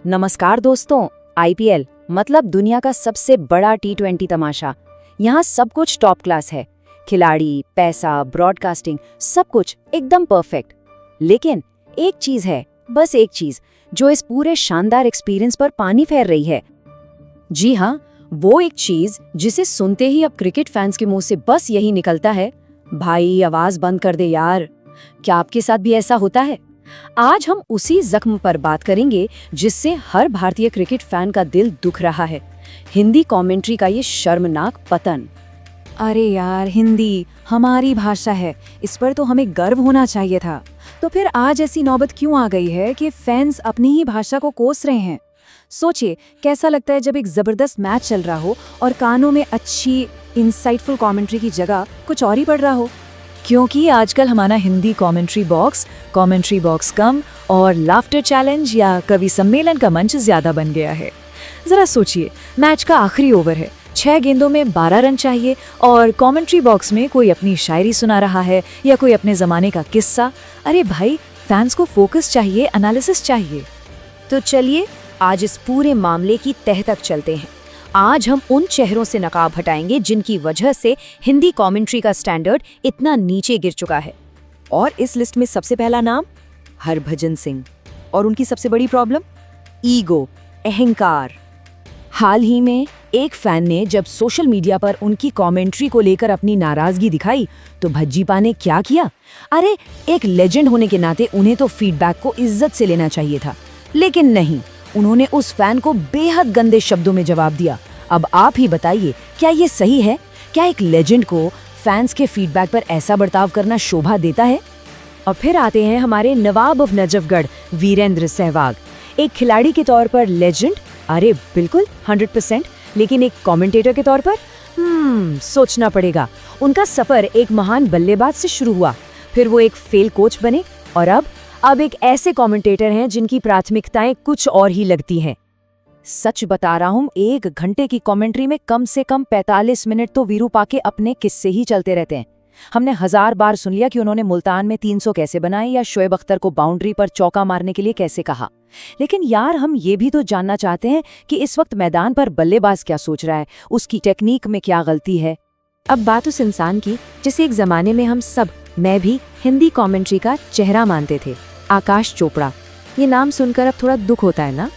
नमस्कार दोस्तों। आईपीएल मतलब दुनिया का सबसे बड़ा टी20 तमाशा। यहाँ सब कुछ टॉप क्लास है, खिलाड़ी, पैसा, ब्रॉडकास्टिंग, सब कुछ एकदम परफेक्ट। लेकिन एक चीज है, बस एक चीज, जो इस पूरे शानदार एक्सपीरियंस पर पानी फेर रही है। जी हाँ, वो एक चीज जिसे सुनते ही अब क्रिकेट फैंस के मुंह से बस यही निकलता है, भाई आवाज बंद कर दे यार। क्या आपके साथ भी ऐसा होता है? आज हम उसी जख्म पर बात करेंगे जिससे हर भारतीय क्रिकेट फैन का दिल दुख रहा है, हिंदी कमेंट्री का ये शर्मनाक पतन। अरे यार, हिंदी हमारी भाषा है, इस पर तो हमें गर्व होना चाहिए था। तो फिर आज ऐसी नौबत क्यों आ गई है कि फैंस अपनी ही भाषा को कोस रहे हैं? सोचिए कैसा लगता है जब एक जबरदस्त मैच चल रहा हो और कानों में अच्छी इंसाइटफुल कमेंट्री की जगह कुछ और ही पड़ रहा हो। क्योंकि आजकल हमारा हिंदी कमेंट्री बॉक्स कम और लाफ्टर चैलेंज या कवि सम्मेलन का मंच ज्यादा बन गया है। जरा सोचिए, मैच का आखिरी ओवर है, 6 गेंदों में 12 रन चाहिए और कमेंट्री बॉक्स में कोई अपनी शायरी सुना रहा है या कोई अपने जमाने का किस्सा। अरे भाई, फैंस को फोकस चाहिए, एनालिसिस चाहिए। तो चलिए आज इस पूरे मामले की तह तक चलते हैं। आज हम उन चेहरों से नकाब हटाएंगे जिनकी वजह से हिंदी कमेंट्री का स्टैंडर्ड इतना नीचे गिर चुका है। और इस लिस्ट में सबसे पहला नाम हरभजन सिंह, और उनकी सबसे बड़ी प्रॉब्लम ईगो, अहंकार। हाल ही में एक फैन ने जब सोशल मीडिया पर उनकी कमेंट्री को लेकर अपनी नाराजगी दिखाई तो भज्जीपा ने क्या किया? अरे एक लेजेंड होने के नाते उन्हें तो फीडबैक को इज्जत से लेना चाहिए था, लेकिन नहीं, उन्होंने उस फैन को बेहद गंदे शब्दों में जवाब दिया। अब आप ही बताइए, क्या ये सही है? क्या एक लेजेंड को फैंस के फीडबैक पर ऐसा बर्ताव करना शोभा देता है? और फिर आते हैं हमारे नवाब ऑफ नजफगढ़ वीरेंद्र सहवाग। एक खिलाड़ी के तौर पर लेजेंड, अरे बिल्कुल 100%, लेकिन एक कमेंटेटर के तौर पर सोचना पड़ेगा। उनका सफर एक महान बल्लेबाज से शुरू हुआ, फिर वो एक फेल कोच बने और अब एक ऐसे कमेंटेटर हैं जिनकी प्राथमिकताएं कुछ और ही लगती हैं। सच बता रहा हूं, 1 घंटे की कमेंट्री में कम से कम 45 मिनट तो वीरूपा के अपने किस्से ही चलते रहते हैं। हमने 1000 बार सुन लिया कि उन्होंने मुल्तान में 300 कैसे बनाए या शोएब अख्तर को बाउंड्री पर चौका मारने के लिए कैसे कहा। लेकिन यार, हम ये भी तो जानना चाहते हैं कि इस वक्त मैदान पर बल्लेबाज क्या सोच रहा है, उसकी टेक्निक में क्या गलती है। अब बात उस इंसान की जिसे एक जमाने में हम सब, मैं भी, हिंदी कमेंट्री का चेहरा मानते थे, आकाश चोपड़ा। ये नाम सुनकर अब थोड़ा दुख होता है ना?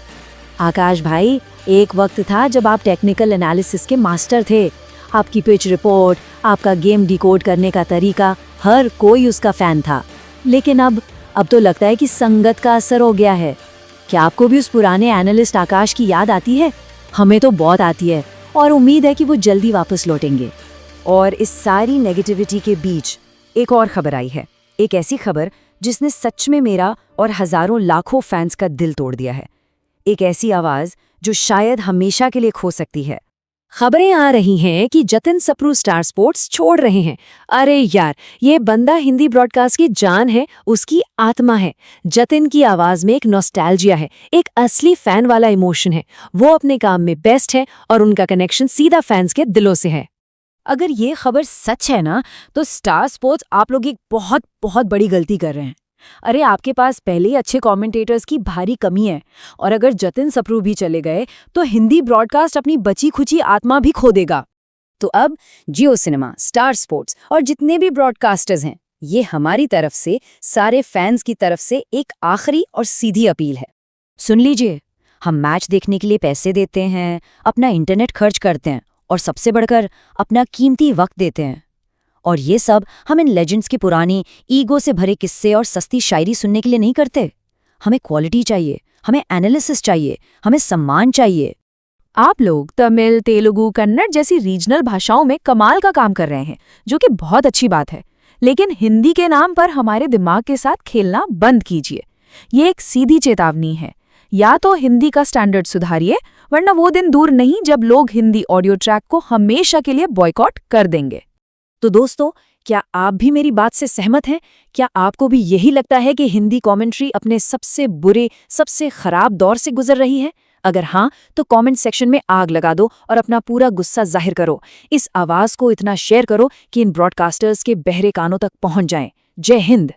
आकाश भाई, एक वक्त था जब आप टेक्निकल एनालिसिस के मास्टर थे। आपकी पिच रिपोर्ट, आपका गेम डिकोड करने का तरीका, हर कोई उसका फैन था। लेकिन अब तो लगता है कि संगत का असर हो गया है। क्या आपको भी उस पुराने एनालिस्ट आकाश की याद आती है? हमें तो बहुत आती है और उम्मीद है कि वो जल्दी वापस लौटेंगे। और इस सारी नेगेटिविटी के बीच एक और खबर आई है, एक ऐसी खबर जिसने सच में मेरा और हजारों लाखों फैंस का दिल तोड़ दिया है। एक ऐसी आवाज जो शायद हमेशा के लिए खो सकती है। खबरें आ रही हैं कि जतिन सप्रू स्टार स्पोर्ट्स छोड़ रहे हैं। अरे यार, ये बंदा हिंदी ब्रॉडकास्ट की जान है, उसकी आत्मा है। जतिन की आवाज में एक नॉस्टैल्जिया है, एक असली फैन वाला इमोशन है। वो अपने काम में बेस्ट है और उनका कनेक्शन सीधा फैंस के दिलों से है। अगर ये खबर सच है ना, तो स्टार स्पोर्ट्स आप लोग एक बहुत बहुत बड़ी गलती कर रहे हैं। अरे आपके पास पहले ही अच्छे कमेंटेटर्स की भारी कमी है, और अगर जतिन सप्रू भी चले गए तो हिंदी ब्रॉडकास्ट अपनी बची खुची आत्मा भी खो देगा। तो अब जियो सिनेमा, स्टार स्पोर्ट्स और जितने भी ब्रॉडकास्टर्स हैं, ये हमारी तरफ से, सारे फैंस की तरफ से एक आखिरी और सीधी अपील है। सुन लीजिए, हम मैच देखने के लिए पैसे देते हैं, अपना इंटरनेट खर्च करते हैं और सबसे बढ़कर अपना कीमती वक्त देते हैं। और ये सब हम इन लेजेंड्स की पुरानी ईगो से भरे किस्से और सस्ती शायरी सुनने के लिए नहीं करते। हमें क्वालिटी चाहिए, हमें एनालिसिस चाहिए, हमें सम्मान चाहिए। आप लोग तमिल, तेलुगु, कन्नड़ जैसी रीजनल भाषाओं में कमाल का काम कर रहे हैं, जो कि बहुत अच्छी बात है। लेकिन हिंदी के नाम पर हमारे दिमाग के साथ खेलना बंद कीजिए। ये एक सीधी चेतावनी है, या तो हिंदी का स्टैंडर्ड सुधारिए, वरना वो दिन दूर नहीं जब लोग हिंदी ऑडियो ट्रैक को हमेशा के लिए बॉयकॉट कर देंगे। तो दोस्तों, क्या आप भी मेरी बात से सहमत हैं? क्या आपको भी यही लगता है कि हिंदी कमेंट्री अपने सबसे बुरे, सबसे खराब दौर से गुजर रही है? अगर हाँ, तो कमेंट सेक्शन में आग लगा दो और अपना पूरा गुस्सा जाहिर करो। इस आवाज को इतना शेयर करो कि इन ब्रॉडकास्टर्स के बहरे कानों तक पहुंच जाएं। जय हिंद।